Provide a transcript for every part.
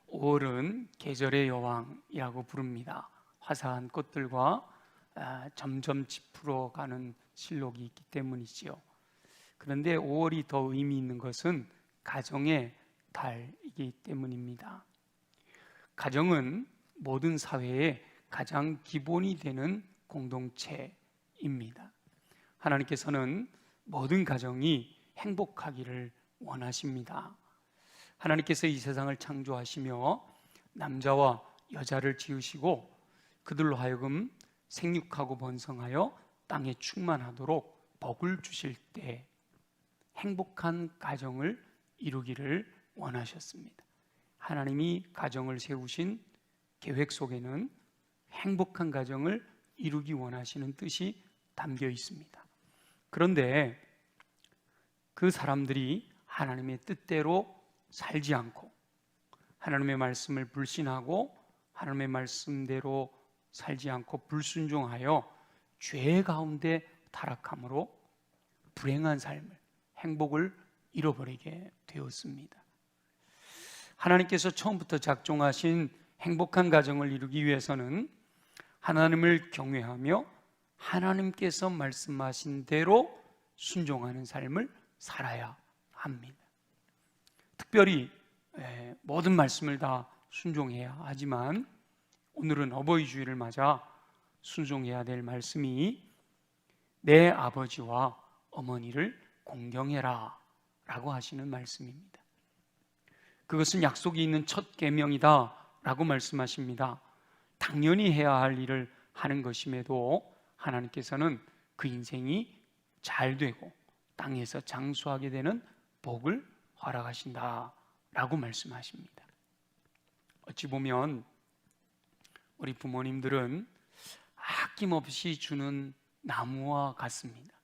5월은 계절의 여왕이라고 부릅니다. 화사한 꽃들과 점점 짙어가는 실록이 있기 때문이지요. 그런데 5월이 더 의미 있는 것은 가정의 달이기 때문입니다. 가정은 모든 사회의 가장 기본이 되는 공동체입니다. 하나님께서는 모든 가정이 행복하기를 원하십니다. 하나님께서 이 세상을 창조하시며 남자와 여자를 지으시고 그들로 하여금 생육하고 번성하여 땅에 충만하도록 복을 주실 때 행복한 가정을 이루기를 원하셨습니다. 하나님이 가정을 세우신 계획 속에는 행복한 가정을 이루기 원하시는 뜻이 담겨 있습니다. 그런데 그 사람들이 하나님의 뜻대로 살지 않고 하나님의 말씀을 불신하고 하나님의 말씀대로 살지 않고 불순종하여 죄 가운데 타락함으로 불행한 삶을, 행복을 잃어버리게 되었습니다. 하나님께서 처음부터 작정하신 행복한 가정을 이루기 위해서는 하나님을 경외하며 하나님께서 말씀하신 대로 순종하는 삶을 살아야 합니다. 특별히 모든 말씀을 다 순종해야 하지만 오늘은 어버이 주일을 맞아 순종해야 될 말씀이 내 아버지와 어머니를 공경해라 라고 하시는 말씀입니다. 그것은 약속이 있는 첫 계명이다 라고 말씀하십니다. 당연히 해야 할 일을 하는 것임에도 하나님께서는 그 인생이 잘 되고 땅에서 장수하게 되는 복을 허락하신다 라고 말씀하십니다. 어찌 보면 우리 부모님들은 아낌없이 주는 나무와 같습니다.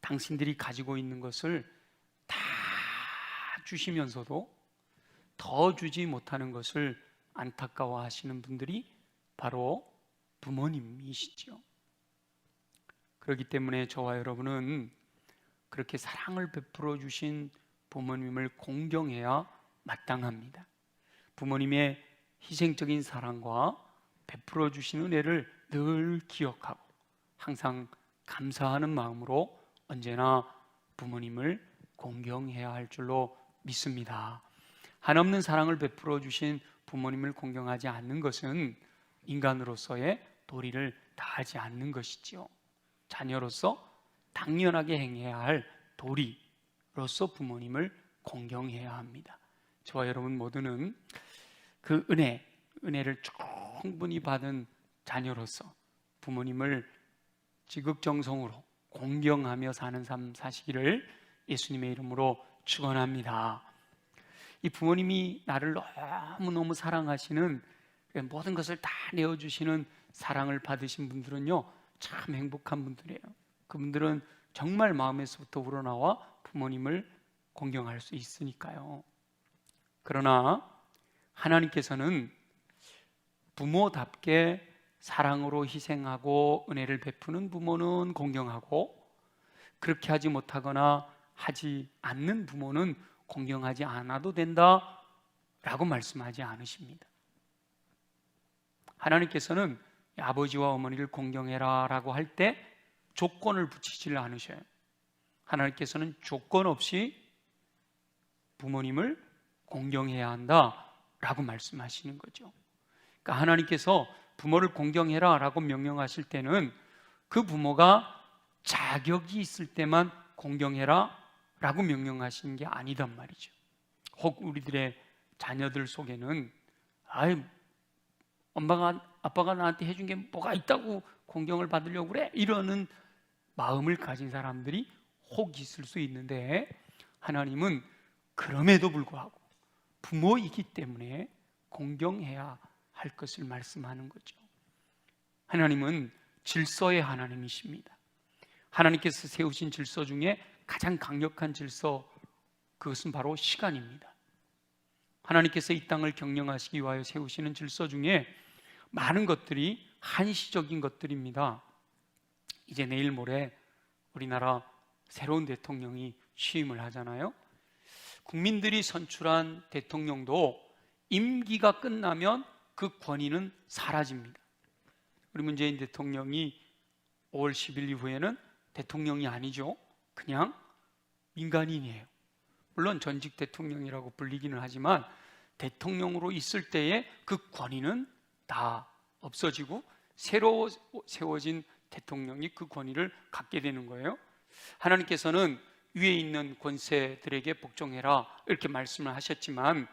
당신들이 가지고 있는 것을 다 주시면서도 더 주지 못하는 것을 안타까워 하시는 분들이 바로 부모님이시죠. 그렇기 때문에 저와 여러분은 그렇게 사랑을 베풀어 주신 부모님을 공경해야 마땅합니다. 부모님의 희생적인 사랑과 베풀어 주신 은혜를 늘 기억하고 항상 감사하는 마음으로 언제나 부모님을 공경해야 할 줄로 믿습니다. 한없는 사랑을 베풀어 주신 부모님을 공경하지 않는 것은 인간으로서의 도리를 다하지 않는 것이지요. 자녀로서 당연하게 행해야 할 도리로서 부모님을 공경해야 합니다. 저와 여러분 모두는 그 은혜를 충분히 받은 자녀로서 부모님을 지극정성으로 공경하며 사는 삶 사시기를 예수님의 이름으로 축원합니다. 이 부모님이 나를 너무너무 사랑하시는 모든 것을 다 내어주시는 사랑을 받으신 분들은요 참 행복한 분들이에요. 그분들은 정말 마음에서부터 우러나와 부모님을 공경할 수 있으니까요. 그러나 하나님께서는 부모답게 사랑으로 희생하고 은혜를 베푸는 부모는 공경하고 그렇게 하지 못하거나 하지 않는 부모는 공경하지 않아도 된다 라고 말씀하지 않으십니다. 하나님께서는 아버지와 어머니를 공경해라 라고 할 때 조건을 붙이질 않으셔요. 하나님께서는 조건 없이 부모님을 공경해야 한다 라고 말씀하시는 거죠. 그러니까 하나님께서 부모를 공경해라 라고 명령하실 때는 그 부모가 자격이 있을 때만 공경해라 라고 명령하시는 게 아니단 말이죠. 혹 우리들의 자녀들 속에는 엄마가 아빠가 나한테 해준 게 뭐가 있다고 공경을 받으려고 그래? 이러는 마음을 가진 사람들이 혹 있을 수 있는데 하나님은 그럼에도 불구하고 부모이기 때문에 공경해야 할 것을 말씀하는 거죠. 하나님은 질서의 하나님이십니다. 하나님께서 세우신 질서 중에 가장 강력한 질서, 그것은 바로 시간입니다. 하나님께서 이 땅을 경영하시기 위하여 세우시는 질서 중에 많은 것들이 한시적인 것들입니다. 이제 내일 모레 우리나라 새로운 대통령이 취임을 하잖아요. 국민들이 선출한 대통령도 임기가 끝나면 그 권위는 사라집니다. 우리 문재인 대통령이 5월 10일 이후에는 대통령이 아니죠. 그냥 민간인이에요. 물론 전직 대통령이라고 불리기는 하지만 대통령으로 있을 때의 그 권위는 다 없어지고 새로 세워진 대통령이 그 권위를 갖게 되는 거예요. 하나님께서는 위에 있는 권세들에게 복종해라 이렇게 말씀을 하셨지만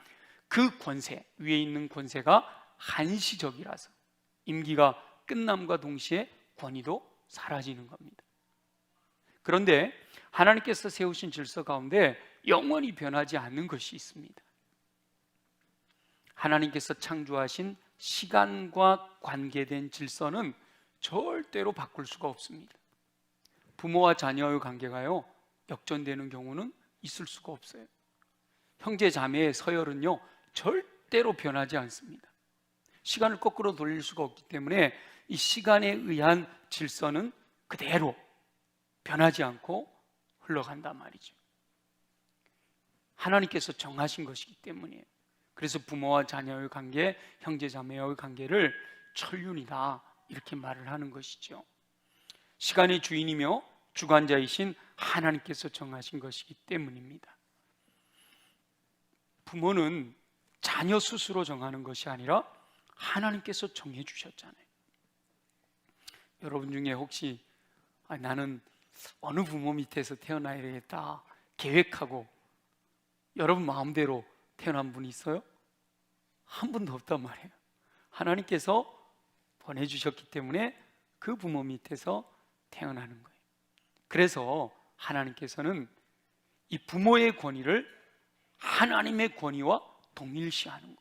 그 권세, 위에 있는 권세가 한시적이라서 임기가 끝남과 동시에 권위도 사라지는 겁니다. 그런데 하나님께서 세우신 질서 가운데 영원히 변하지 않는 것이 있습니다. 하나님께서 창조하신 시간과 관계된 질서는 절대로 바꿀 수가 없습니다. 부모와 자녀의 관계가요, 역전되는 경우는 있을 수가 없어요. 형제 자매의 서열은요, 절대로 변하지 않습니다. 시간을 거꾸로 돌릴 수가 없기 때문에 이 시간에 의한 질서는 그대로 변하지 않고 흘러간단 말이죠. 하나님께서 정하신 것이기 때문이에요. 그래서 부모와 자녀의 관계, 형제 자매의 관계를 천륜이다 이렇게 말을 하는 것이죠. 시간의 주인이며 주관자이신 하나님께서 정하신 것이기 때문입니다. 부모는 자녀 스스로 정하는 것이 아니라 하나님께서 정해 주셨잖아요. 여러분 중에 혹시 나는 어느 부모 밑에서 태어나야 되겠다 계획하고 여러분 마음대로 태어난 분이 있어요? 한 분도 없단 말이에요. 하나님께서 보내주셨기 때문에 그 부모 밑에서 태어나는 거예요. 그래서 하나님께서는 이 부모의 권위를 하나님의 권위와 동일시하는 거예요.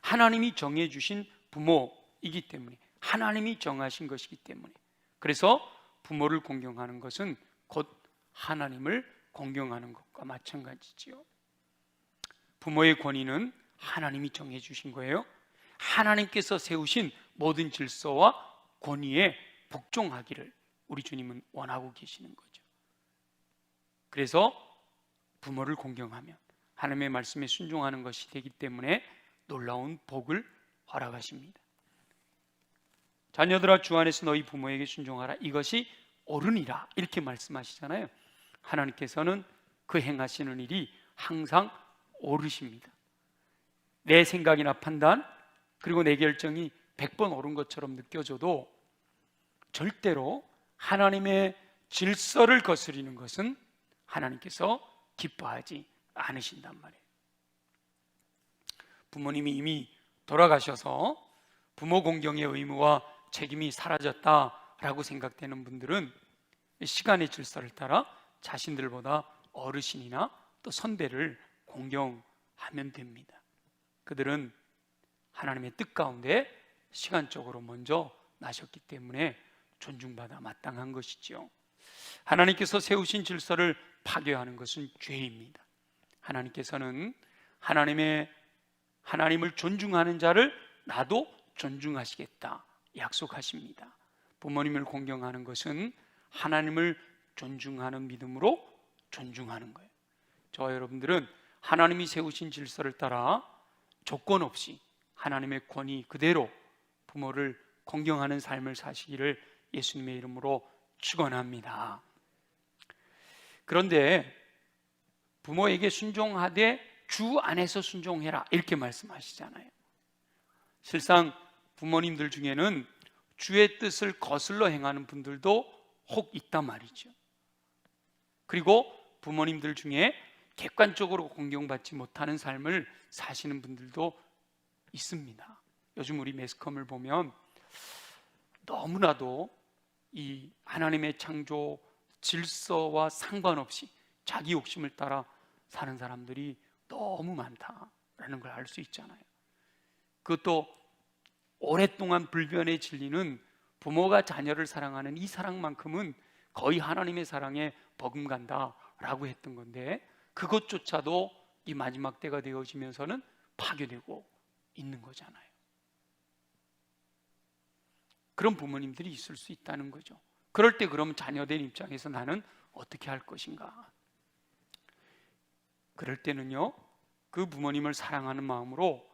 하나님이 정해주신 부모이기 때문에, 하나님이 정하신 것이기 때문에, 그래서 부모를 공경하는 것은 곧 하나님을 공경하는 것과 마찬가지지요. 부모의 권위는 하나님이 정해주신 거예요. 하나님께서 세우신 모든 질서와 권위에 복종하기를 우리 주님은 원하고 계시는 거죠. 그래서 부모를 공경하면 하나님의 말씀에 순종하는 것이 되기 때문에 놀라운 복을 허락하십니다. 자녀들아 주 안에서 너희 부모에게 순종하라, 이것이 옳으니라 이렇게 말씀하시잖아요. 하나님께서는 그 행하시는 일이 항상 옳으십니다. 내 생각이나 판단 그리고 내 결정이 100번 옳은 것처럼 느껴져도 절대로 하나님의 질서를 거스리는 것은 하나님께서 기뻐하지 않으신단 말이에요. 부모님이 이미 돌아가셔서 부모 공경의 의무와 책임이 사라졌다라고 생각되는 분들은 시간의 질서를 따라 자신들보다 어르신이나 또 선배를 공경하면 됩니다. 그들은 하나님의 뜻 가운데 시간적으로 먼저 나셨기 때문에 존중받아 마땅한 것이지요. 하나님께서 세우신 질서를 파괴하는 것은 죄입니다. 하나님께서는 하나님을 존중하는 자를 나도 존중하시겠다 약속하십니다. 부모님을 공경하는 것은 하나님을 존중하는 믿음으로 존중하는 거예요. 저와 여러분들은 하나님이 세우신 질서를 따라 조건 없이 하나님의 권위 그대로 부모를 공경하는 삶을 사시기를 예수님의 이름으로 축원합니다. 그런데 부모에게 순종하되 주 안에서 순종해라 이렇게 말씀하시잖아요. 실상 부모님들 중에는 주의 뜻을 거슬러 행하는 분들도 혹 있단 말이죠. 그리고 부모님들 중에 객관적으로 공경받지 못하는 삶을 사시는 분들도 있습니다. 요즘 우리 매스컴을 보면 너무나도 이 하나님의 창조 질서와 상관없이 자기 욕심을 따라 사는 사람들이 너무 많다라는 걸 알 수 있잖아요. 그것도 오랫동안 불변의 진리는 부모가 자녀를 사랑하는 이 사랑만큼은 거의 하나님의 사랑에 버금간다라고 했던 건데 그것조차도 이 마지막 때가 되어지면서는 파괴되고 있는 거잖아요. 그런 부모님들이 있을 수 있다는 거죠. 그럴 때 그럼 자녀된 입장에서 나는 어떻게 할 것인가? 그럴 때는요, 그 부모님을 사랑하는 마음으로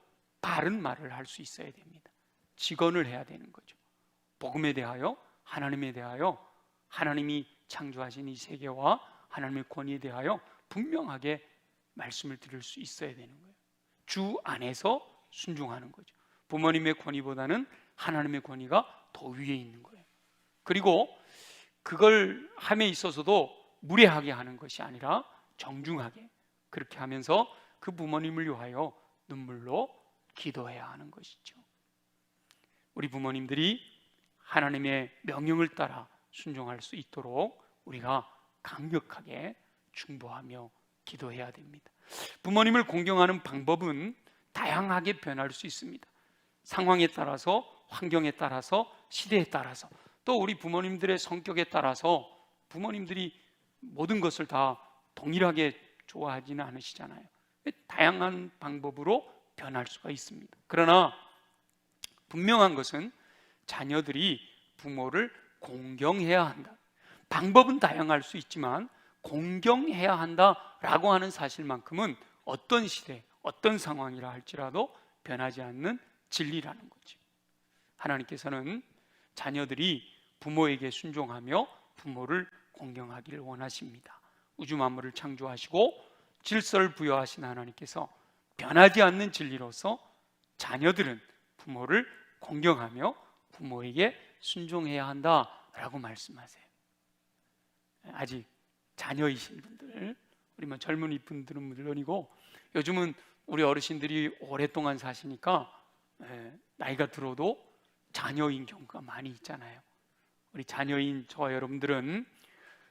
바른 말을 할 수 있어야 됩니다. 직언을 해야 되는 거죠. 복음에 대하여, 하나님에 대하여, 하나님이 창조하신 이 세계와 하나님의 권위에 대하여 분명하게 말씀을 드릴 수 있어야 되는 거예요. 주 안에서 순종하는 거죠. 부모님의 권위보다는 하나님의 권위가 더 위에 있는 거예요. 그리고 그걸 함에 있어서도 무례하게 하는 것이 아니라 정중하게 그렇게 하면서 그 부모님을 위하여 눈물로 기도해야 하는 것이죠. 우리 부모님들이 하나님의 명령을 따라 순종할 수 있도록 우리가 강력하게 중보하며 기도해야 됩니다. 부모님을 공경하는 방법은 다양하게 변할 수 있습니다. 상황에 따라서, 환경에 따라서, 시대에 따라서, 또 우리 부모님들의 성격에 따라서 부모님들이 모든 것을 다 동일하게 좋아하지는 않으시잖아요. 다양한 방법으로 변할 수가 있습니다. 그러나 분명한 것은 자녀들이 부모를 공경해야 한다. 방법은 다양할 수 있지만 공경해야 한다라고 하는 사실만큼은 어떤 시대, 어떤 상황이라 할지라도 변하지 않는 진리라는 거죠. 하나님께서는 자녀들이 부모에게 순종하며 부모를 공경하기를 원하십니다. 우주 만물을 창조하시고 질서를 부여하신 하나님께서 변하지 않는 진리로서 자녀들은 부모를 공경하며 부모에게 순종해야 한다라고 말씀하세요. 아직 자녀이신 분들, 우리 젊은이 분들은 물론이고 요즘은 우리 어르신들이 오랫동안 사시니까 나이가 들어도 자녀인 경우가 많이 있잖아요. 우리 자녀인 저와 여러분들은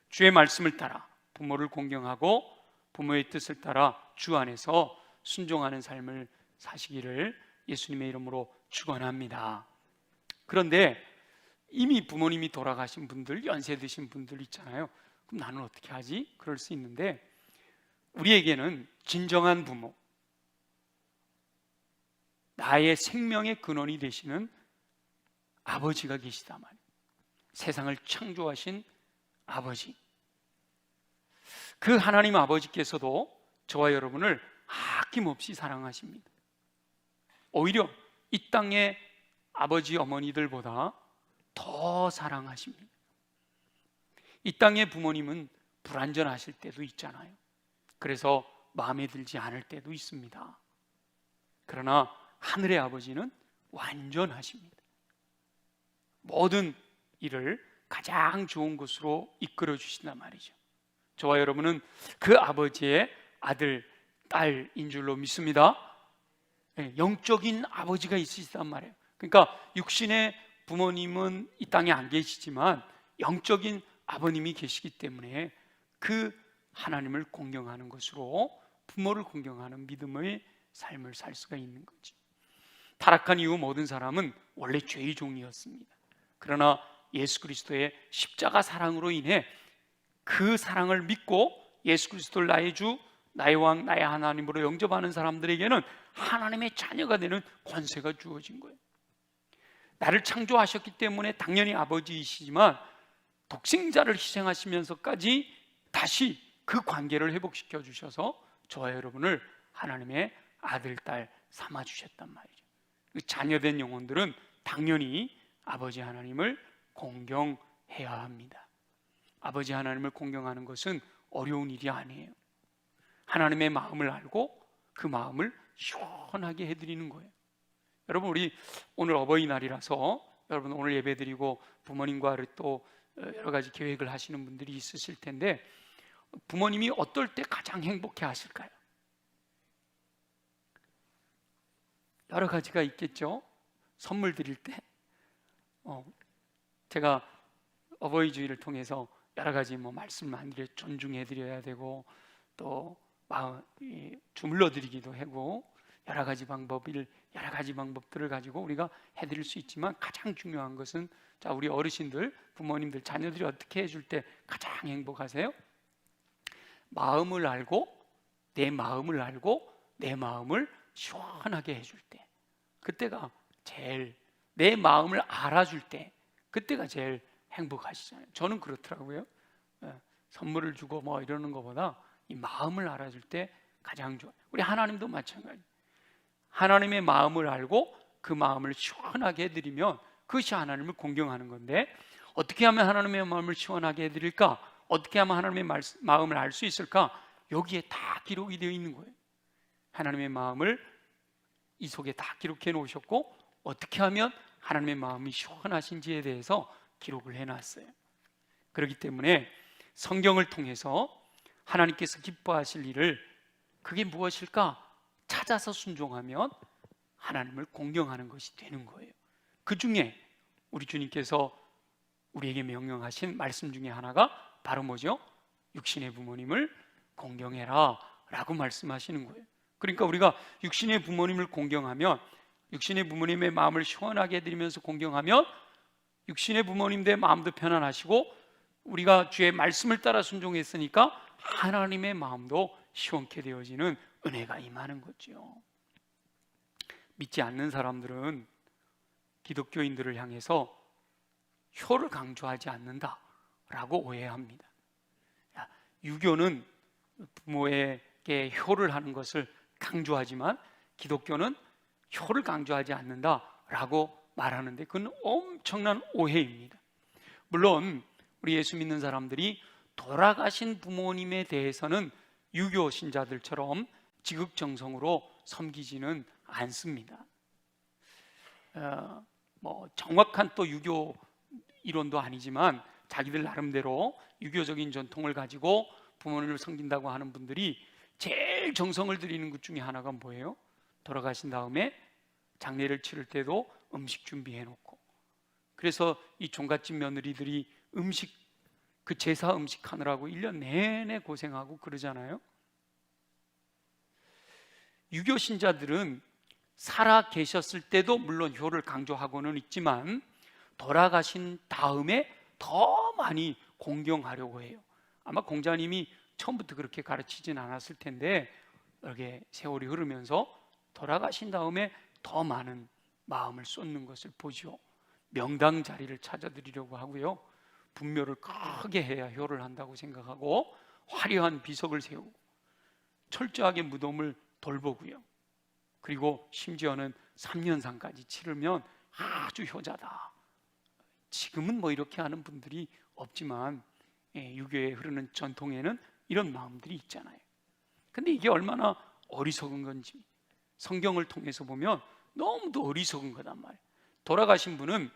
주의 말씀을 따라 부모를 공경하고 부모의 뜻을 따라 주 안에서 순종하는 삶을 사시기를 예수님의 이름으로 축원합니다. 그런데 이미 부모님이 돌아가신 분들, 연세 드신 분들 있잖아요. 그럼 나는 어떻게 하지? 그럴 수 있는데 우리에게는 진정한 부모, 나의 생명의 근원이 되시는 아버지가 계시단 말이에요. 세상을 창조하신 아버지, 그 하나님 아버지께서도 저와 여러분을 아낌없이 사랑하십니다. 오히려 이 땅의 아버지 어머니들보다 더 사랑하십니다. 이 땅의 부모님은 불완전하실 때도 있잖아요. 그래서 마음에 들지 않을 때도 있습니다. 그러나 하늘의 아버지는 완전하십니다. 모든 일을 가장 좋은 것으로 이끌어 주신단 말이죠. 저와 여러분은 그 아버지의 아들, 딸인 줄로 믿습니다. 영적인 아버지가 있으시단 말이에요. 그러니까 육신의 부모님은 이 땅에 안 계시지만 영적인 아버님이 계시기 때문에 그 하나님을 공경하는 것으로 부모를 공경하는 믿음의 삶을 살 수가 있는 거지. 타락한 이후 모든 사람은 원래 죄의 종이었습니다. 그러나 예수 그리스도의 십자가 사랑으로 인해 그 사랑을 믿고 예수 그리스도를 나의 주, 나의 왕, 나의 하나님으로 영접하는 사람들에게는 하나님의 자녀가 되는 권세가 주어진 거예요. 나를 창조하셨기 때문에 당연히 아버지이시지만 독생자를 희생하시면서까지 다시 그 관계를 회복시켜 주셔서 저와 여러분을 하나님의 아들, 딸 삼아 주셨단 말이죠. 그 자녀된 영혼들은 당연히 아버지 하나님을 공경해야 합니다. 아버지 하나님을 공경하는 것은 어려운 일이 아니에요. 하나님의 마음을 알고 그 마음을 시원하게 해드리는 거예요. 여러분, 우리 오늘 어버이날이라서 여러분 오늘 예배드리고 부모님과 또 여러 가지 계획을 하시는 분들이 있으실 텐데 부모님이 어떨 때 가장 행복해 하실까요? 여러 가지가 있겠죠. 선물 드릴 때 제가 어버이 주일을 통해서 여러 가지 말씀 많이 존중해 드려야 되고 또 주물러 드리기도 하고 여러 가지 방법들을 가지고 우리가 해드릴 수 있지만 가장 중요한 것은 우리 어르신들, 부모님들, 자녀들이 어떻게 해줄 때 가장 행복하세요? 마음을 알고 내 마음을 시원하게 해줄 때, 그때가 제일, 내 마음을 알아줄 때 그때가 제일 행복하시잖아요. 저는 그렇더라고요. 선물을 주고 이러는 것보다 이 마음을 알아줄 때 가장 좋아요. 우리 하나님도 마찬가지. 하나님의 마음을 알고 그 마음을 시원하게 해드리면 그것이 하나님을 공경하는 건데, 어떻게 하면 하나님의 마음을 시원하게 해드릴까? 어떻게 하면 하나님의 마음을 알 수 있을까? 여기에 다 기록이 되어 있는 거예요. 하나님의 마음을 이 속에 다 기록해 놓으셨고, 어떻게 하면 하나님의 마음이 시원하신지에 대해서 기록을 해놨어요. 그렇기 때문에 성경을 통해서 하나님께서 기뻐하실 일을, 그게 무엇일까? 찾아서 순종하면 하나님을 공경하는 것이 되는 거예요. 그 중에 우리 주님께서 우리에게 명령하신 말씀 중에 하나가 바로 뭐죠? 육신의 부모님을 공경해라 라고 말씀하시는 거예요. 그러니까 우리가 육신의 부모님을 공경하면, 육신의 부모님의 마음을 시원하게 해드리면서 공경하면 육신의 부모님들의 마음도 편안하시고, 우리가 주의 말씀을 따라 순종했으니까 하나님의 마음도 시원케 되어지는 은혜가 임하는 거죠. 믿지 않는 사람들은 기독교인들을 향해서 효를 강조하지 않는다라고 오해합니다. 유교는 부모에게 효를 하는 것을 강조하지만 기독교는 효를 강조하지 않는다라고 말하는데, 그건 엄청난 오해입니다. 물론 우리 예수 믿는 사람들이 돌아가신 부모님에 대해서는 유교 신자들처럼 지극정성으로 섬기지는 않습니다. 정확한 또 유교 이론도 아니지만 자기들 나름대로 유교적인 전통을 가지고 부모님을 섬긴다고 하는 분들이 제일 정성을 들이는 것 중에 하나가 뭐예요? 돌아가신 다음에 장례를 치를 때도 음식 준비해 놓고, 그래서 이 종갓집 며느리들이 그 제사 음식 하느라고 1년 내내 고생하고 그러잖아요. 유교 신자들은 살아 계셨을 때도 물론 효를 강조하고는 있지만 돌아가신 다음에 더 많이 공경하려고 해요. 아마 공자님이 처음부터 그렇게 가르치진 않았을 텐데, 이렇게 세월이 흐르면서 돌아가신 다음에 더 많은 마음을 쏟는 것을 보죠. 명당 자리를 찾아드리려고 하고요, 분묘를 크게 해야 효를 한다고 생각하고 화려한 비석을 세우고 철저하게 무덤을 돌보고요, 그리고 심지어는 3년상까지 치르면 아주 효자다. 지금은 뭐 이렇게 하는 분들이 없지만 유교에 흐르는 전통에는 이런 마음들이 있잖아요. 근데 이게 얼마나 어리석은 건지 성경을 통해서 보면 너무도 어리석은 거단 말이에요. 돌아가신 분은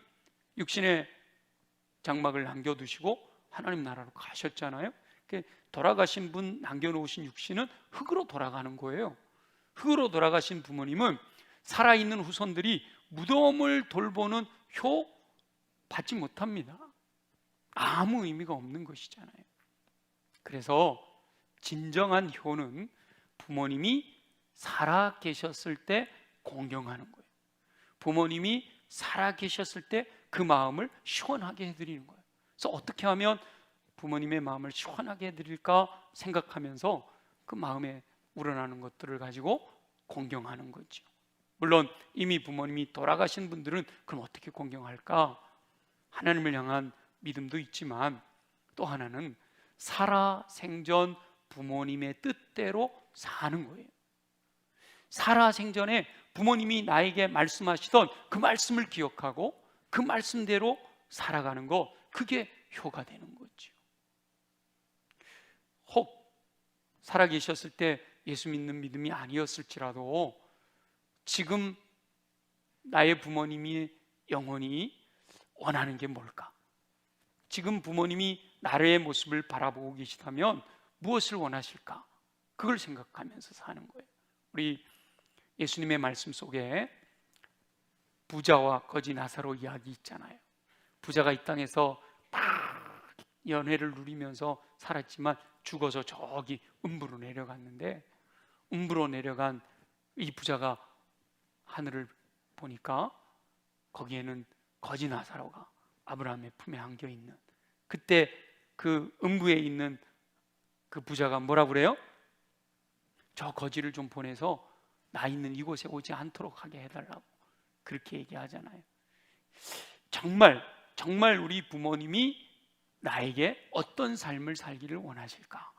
육신의 장막을 남겨두시고 하나님 나라로 가셨잖아요. 돌아가신 분 남겨놓으신 육신은 흙으로 돌아가는 거예요. 흙으로 돌아가신 부모님은 살아있는 후손들이 무덤을 돌보는 효 받지 못합니다. 아무 의미가 없는 것이잖아요. 그래서 진정한 효는 부모님이 살아 계셨을 때 공경하는 거예요. 부모님이 살아 계셨을 때 그 마음을 시원하게 해드리는 거예요. 그래서 어떻게 하면 부모님의 마음을 시원하게 해드릴까 생각하면서 그 마음에 우러나는 것들을 가지고 공경하는 거죠. 물론 이미 부모님이 돌아가신 분들은 그럼 어떻게 공경할까? 하나님을 향한 믿음도 있지만 또 하나는 살아 생전 부모님의 뜻대로 사는 거예요. 살아 생전에 부모님이 나에게 말씀하시던 그 말씀을 기억하고 그 말씀대로 살아가는 거, 그게 효가 되는 거죠. 혹 살아계셨을 때 예수 믿는 믿음이 아니었을지라도 지금 나의 부모님이 영원히 원하는 게 뭘까? 지금 부모님이 나의 모습을 바라보고 계시다면 무엇을 원하실까? 그걸 생각하면서 사는 거예요. 우리 예수님의 말씀 속에 부자와 거지 나사로 이야기 있잖아요. 부자가 이 땅에서 딱 연회를 누리면서 살았지만 죽어서 저기 음부로 내려갔는데, 음부로 내려간 이 부자가 하늘을 보니까 거기에는 거지 나사로가 아브라함의 품에 안겨 있는, 그때 그 음부에 있는 그 부자가 뭐라 그래요? 저 거지를 좀 보내서 나 있는 이곳에 오지 않도록 하게 해달라고 그렇게 얘기하잖아요. 정말 우리 부모님이 나에게 어떤 삶을 살기를 원하실까?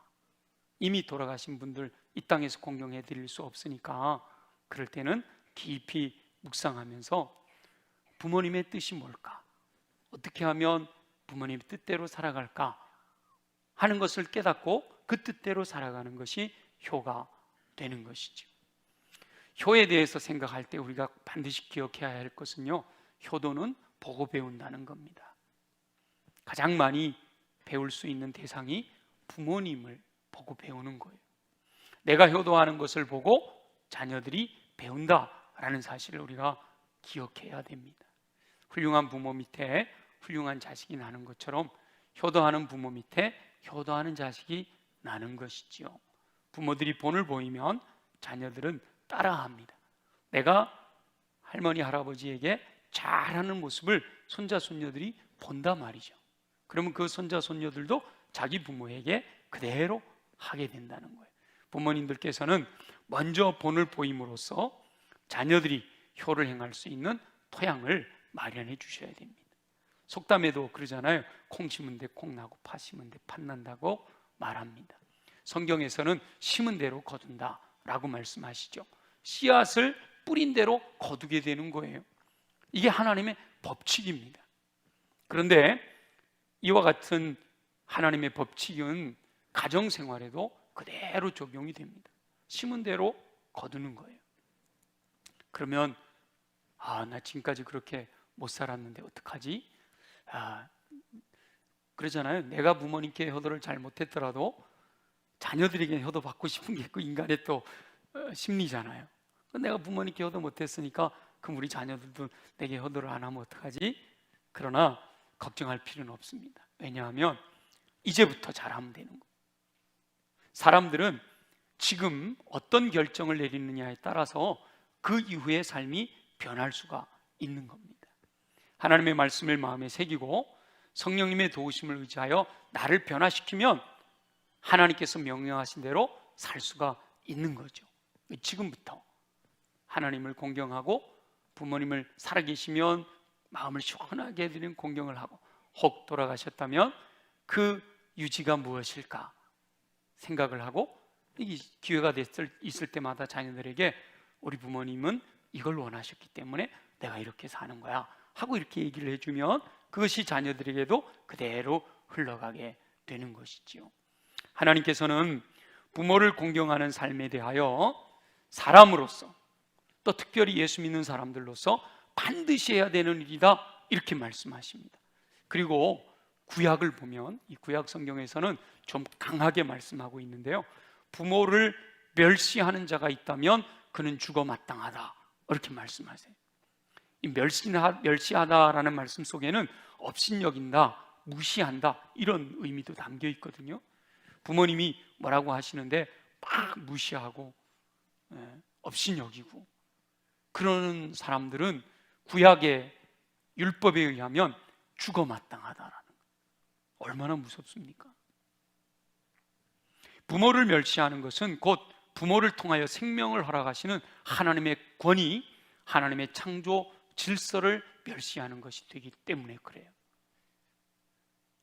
이미 돌아가신 분들 이 땅에서 공경해 드릴 수 없으니까 그럴 때는 깊이 묵상하면서 부모님의 뜻이 뭘까? 어떻게 하면 부모님의 뜻대로 살아갈까? 하는 것을 깨닫고 그 뜻대로 살아가는 것이 효가 되는 것이죠. 효에 대해서 생각할 때 우리가 반드시 기억해야 할 것은요, 효도는 보고 배운다는 겁니다. 가장 많이 배울 수 있는 대상이 부모님을 보고 배우는 거예요. 내가 효도하는 것을 보고 자녀들이 배운다라는 사실을 우리가 기억해야 됩니다. 훌륭한 부모 밑에 훌륭한 자식이 나는 것처럼 효도하는 부모 밑에 효도하는 자식이 나는 것이지요. 부모들이 본을 보이면 자녀들은 따라합니다. 내가 할머니 할아버지에게 잘하는 모습을 손자 손녀들이 본다 말이죠. 그러면 그 손자 손녀들도 자기 부모에게 그대로 하게 된다는 거예요. 부모님들께서는 먼저 본을 보임으로써 자녀들이 효를 행할 수 있는 토양을 마련해 주셔야 됩니다. 속담에도 그러잖아요. 콩 심은 데 콩 나고 파 심은 데 팥 난다고 말합니다. 성경에서는 심은 대로 거둔다 라고 말씀하시죠. 씨앗을 뿌린 대로 거두게 되는 거예요. 이게 하나님의 법칙입니다. 그런데 이와 같은 하나님의 법칙은 가정생활에도 그대로 적용이 됩니다. 심은 대로 거두는 거예요. 그러면 나 지금까지 그렇게 못 살았는데 어떡하지? 그러잖아요. 내가 부모님께 효도를 잘 못했더라도 자녀들에게 효도 받고 싶은 게 그 인간의 또 심리잖아요. 내가 부모님께 효도 못했으니까 그럼 우리 자녀들도 내게 효도를 안 하면 어떡하지? 그러나 걱정할 필요는 없습니다. 왜냐하면 이제부터 잘하면 되는 거예요. 사람들은 지금 어떤 결정을 내리느냐에 따라서 그 이후의 삶이 변할 수가 있는 겁니다. 하나님의 말씀을 마음에 새기고 성령님의 도우심을 의지하여 나를 변화시키면 하나님께서 명령하신 대로 살 수가 있는 거죠. 지금부터 하나님을 공경하고 부모님을 살아계시면 마음을 시원하게 해드리는 공경을 하고, 혹 돌아가셨다면 그 유지가 무엇일까 생각을 하고, 이 기회가 있을 때마다 자녀들에게 우리 부모님은 이걸 원하셨기 때문에 내가 이렇게 사는 거야 하고 이렇게 얘기를 해주면 그것이 자녀들에게도 그대로 흘러가게 되는 것이지요. 하나님께서는 부모를 공경하는 삶에 대하여 사람으로서, 또 특별히 예수 믿는 사람들로서 반드시 해야 되는 일이다 이렇게 말씀하십니다. 그리고 구약을 보면 이 구약 성경에서는 좀 강하게 말씀하고 있는데요, 부모를 멸시하는 자가 있다면 그는 죽어 마땅하다 이렇게 말씀하세요. 이 멸시하다라는 말씀 속에는 업신여긴다, 무시한다 이런 의미도 담겨 있거든요. 부모님이 뭐라고 하시는데 막 무시하고 업신여기고 그러는 사람들은 구약의 율법에 의하면 죽어 마땅하다라는 거예요. 얼마나 무섭습니까? 부모를 멸시하는 것은 곧 부모를 통하여 생명을 허락하시는 하나님의 권위, 하나님의 창조 질서를 멸시하는 것이 되기 때문에 그래요.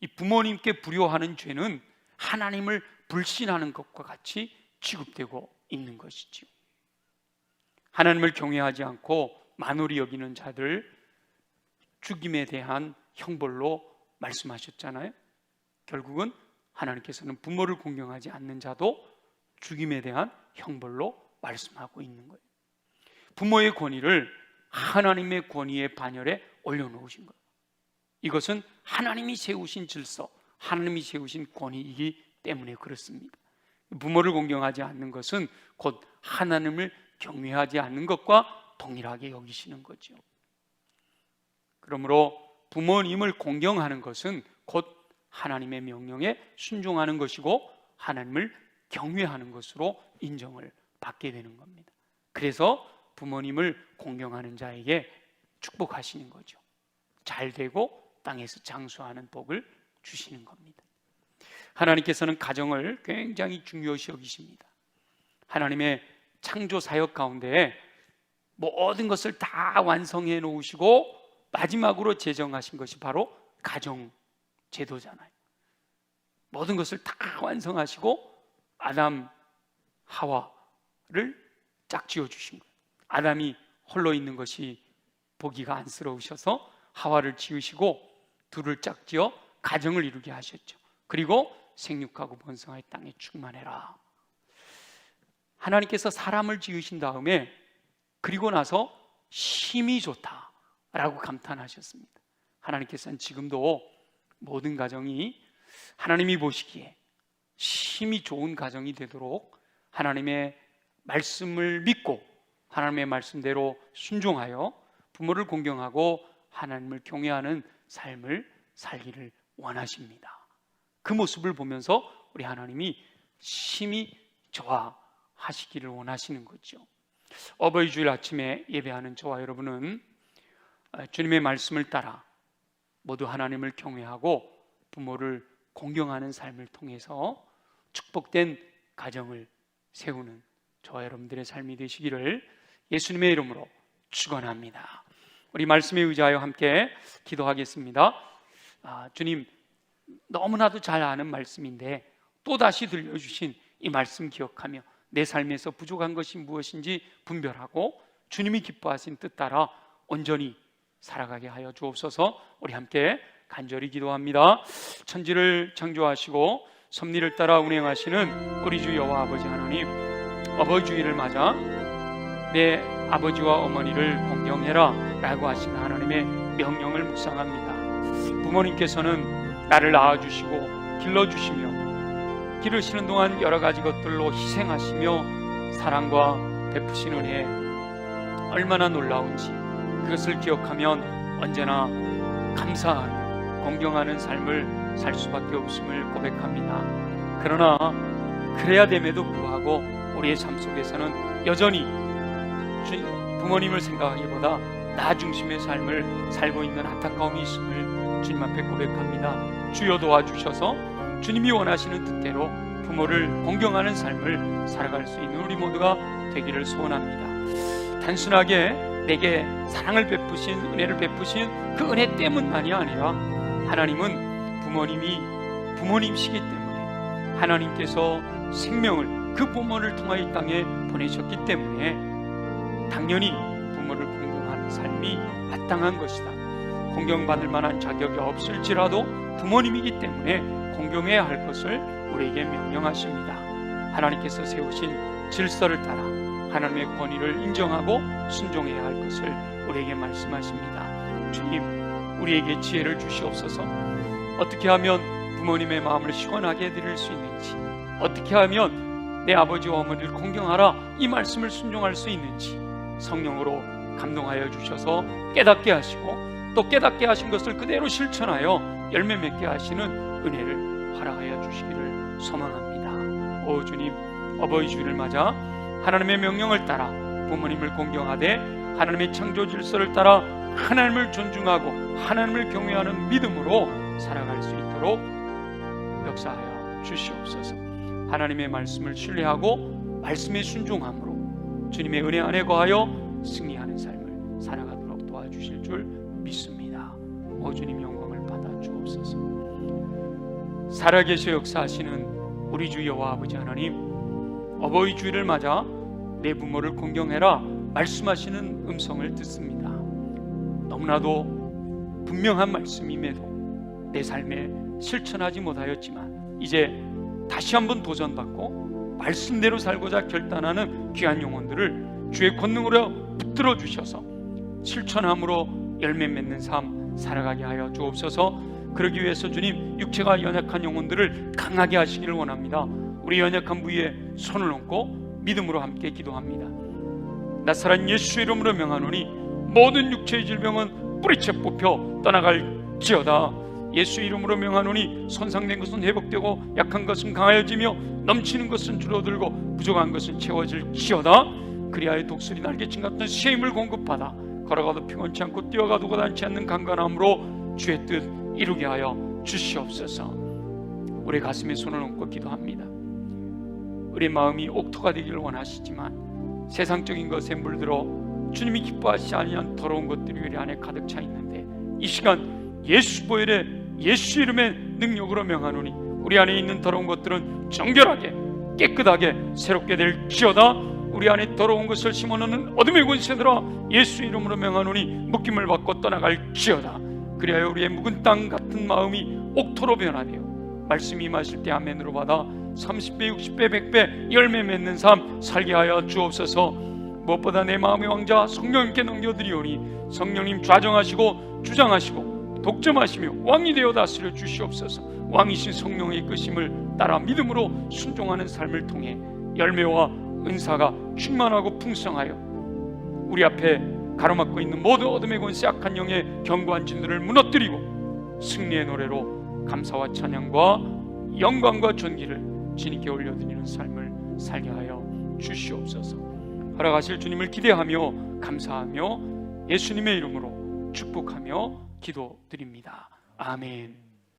이 부모님께 불효하는 죄는 하나님을 불신하는 것과 같이 취급되고 있는 것이지요. 하나님을 경외하지 않고 만홀히 여기는 자들 죽임에 대한 형벌로 말씀하셨잖아요. 결국은 하나님께서는 부모를 공경하지 않는 자도 죽임에 대한 형벌로 말씀하고 있는 거예요. 부모의 권위를 하나님의 권위의 반열에 올려놓으신 거예요. 이것은 하나님이 세우신 질서, 하나님이 세우신 권위이기 때문에 그렇습니다. 부모를 공경하지 않는 것은 곧 하나님을 경외하지 않는 것과 동일하게 여기시는 거죠. 그러므로 부모님을 공경하는 것은 곧 하나님의 명령에 순종하는 것이고 하나님을 경외하는 것으로 인정을 받게 되는 겁니다. 그래서 부모님을 공경하는 자에게 축복하시는 거죠. 잘 되고 땅에서 장수하는 복을 주시는 겁니다. 하나님께서는 가정을 굉장히 중요시 여기십니다. 하나님의 창조 사역 가운데 모든 것을 다 완성해 놓으시고 마지막으로 제정하신 것이 바로 가정 제도잖아요. 모든 것을 다 완성하시고 아담 하와를 짝지어 주신 거예요. 아담이 홀로 있는 것이 보기가 안쓰러우셔서 하와를 지으시고 둘을 짝지어 가정을 이루게 하셨죠. 그리고 생육하고 번성하여 땅에 충만해라. 하나님께서 사람을 지으신 다음에 그리고 나서 힘이 좋다라고 감탄하셨습니다. 하나님께서는 지금도 모든 가정이 하나님이 보시기에 힘이 좋은 가정이 되도록 하나님의 말씀을 믿고 하나님의 말씀대로 순종하여 부모를 공경하고 하나님을 경외하는 삶을 살기를 원하십니다. 그 모습을 보면서 우리 하나님이 심히 좋아하시기를 원하시는 거죠. 어버이 주일 아침에 예배하는 저와 여러분은 주님의 말씀을 따라 모두 하나님을 경외하고 부모를 공경하는 삶을 통해서 축복된 가정을 세우는 저와 여러분들의 삶이 되시기를 예수님의 이름으로 축원합니다. 우리 말씀에 의지하여 함께 기도하겠습니다. 주님, 너무나도 잘 아는 말씀인데 또다시 들려주신 이 말씀 기억하며 내 삶에서 부족한 것이 무엇인지 분별하고 주님이 기뻐하신 뜻 따라 온전히 살아가게 하여 주옵소서. 우리 함께 간절히 기도합니다. 천지를 창조하시고 섭리를 따라 운행하시는 우리 주 여호와 아버지 하나님, 어버이 주일을 맞아 내 아버지와 어머니를 공경해라 라고 하신 하나님의 명령을 묵상합니다. 부모님께서는 나를 낳아주시고 길러주시며 기르시는 동안 여러 가지 것들로 희생하시며 사랑과 베푸신 은혜 얼마나 놀라운지 그것을 기억하면 언제나 감사하며 공경하는 삶을 살 수밖에 없음을 고백합니다. 그러나 그래야 됨에도 불구하고 우리의 삶 속에서는 여전히 부모님을 생각하기보다 나 중심의 삶을 살고 있는 안타까움이 있음을 주님 앞에 고백합니다. 주여 도와주셔서 주님이 원하시는 뜻대로 부모를 공경하는 삶을 살아갈 수 있는 우리 모두가 되기를 소원합니다. 단순하게 내게 사랑을 베푸신, 은혜를 베푸신 그 은혜 때문만이 아니라 하나님은 부모님이시기 때문에 하나님께서 생명을 그 부모를 통하여 이 땅에 보내셨기 때문에 당연히 부모를 공경하는 삶이 마땅한 것이다. 공경받을 만한 자격이 없을지라도 부모님이기 때문에 공경해야 할 것을 우리에게 명령하십니다. 하나님께서 세우신 질서를 따라 하나님의 권위를 인정하고 순종해야 할 것을 우리에게 말씀하십니다. 주님, 우리에게 지혜를 주시옵소서. 어떻게 하면 부모님의 마음을 시원하게 해드릴 수 있는지, 어떻게 하면 내 아버지와 어머니를 공경하라 이 말씀을 순종할 수 있는지 성령으로 감동하여 주셔서 깨닫게 하시고 또 깨닫게 하신 것을 그대로 실천하여 열매 맺게 하시는 은혜를 허락하여 주시기를 소망합니다. 오 주님, 어버이 주일을 맞아 하나님의 명령을 따라 부모님을 공경하되 하나님의 창조 질서를 따라 하나님을 존중하고 하나님을 경외하는 믿음으로 살아갈 수 있도록 역사하여 주시옵소서. 하나님의 말씀을 신뢰하고 말씀에 순종함으로 주님의 은혜 안에 거하여 승리하는 삶을 살아가도록 도와주실 줄 믿습니다. 오 주님, 영광을 받아 주옵소서. 살아계셔 역사하시는 우리 주 여호와 아버지 하나님, 어버이 주일을 맞아 내 부모를 공경해라 말씀하시는 음성을 듣습니다. 너무나도 분명한 말씀임에도 내 삶에 실천하지 못하였지만 이제 다시 한번 도전받고 말씀대로 살고자 결단하는 귀한 영혼들을 주의 권능으로 붙들어 주셔서 실천함으로 열매 맺는 삶 살아가게 하여 주옵소서. 그러기 위해서 주님, 육체가 연약한 영혼들을 강하게 하시기를 원합니다. 우리 연약한 부위에 손을 얹고 믿음으로 함께 기도합니다. 나사렛 예수 이름으로 명하노니 모든 육체의 질병은 뿌리채 뽑혀 떠나갈지어다. 예수 이름으로 명하노니 손상된 것은 회복되고 약한 것은 강하여지며 넘치는 것은 줄어들고 부족한 것은 채워질지어다. 그리하여 독수리 날개친 같은 새 힘을 공급받아 걸어가도 피곤치 않고 뛰어가도 고단치 않는 강건함으로 주의 뜻 이루게 하여 주시옵소서. 우리 가슴에 손을 얹고 기도합니다. 우리 마음이 옥토가 되기를 원하시지만 세상적인 것에 물들어 주님이 기뻐하시지 아니한 더러운 것들이 우리 안에 가득 차 있는데 이 시간 예수 보혈의 예수 이름의 능력으로 명하노니 우리 안에 있는 더러운 것들은 정결하게 깨끗하게 새롭게 될지어다. 우리 안에 더러운 것을 심어놓는 어둠의 권세들아 예수 이름으로 명하노니 묶임을 받고 떠나갈지어다. 그리하여 우리의 묵은 땅 같은 마음이 옥토로 변화되어 말씀이 임하실 때 아멘으로 받아 30배 60배 100배 열매 맺는 삶 살게 하여 주옵소서. 무엇보다 내 마음의 왕자 성령님께 넘겨드리오니 성령님 좌정하시고 주장하시고 독점하시며 왕이 되어 다스려 주시옵소서. 왕이신 성령의 이끄심을 따라 믿음으로 순종하는 삶을 통해 열매와 은사가 충만하고 풍성하여 우리 앞에 가로막고 있는 모든 어둠의 권세 악한 영의 견고한 진들을 무너뜨리고 승리의 노래로 감사와 찬양과 영광과 존귀를 주님께 올려드리는 삶을 살게 하여 주시옵소서. 허락하실 주님을 기대하며 감사하며 예수님의 이름으로 축복하며 기도드립니다. 아멘.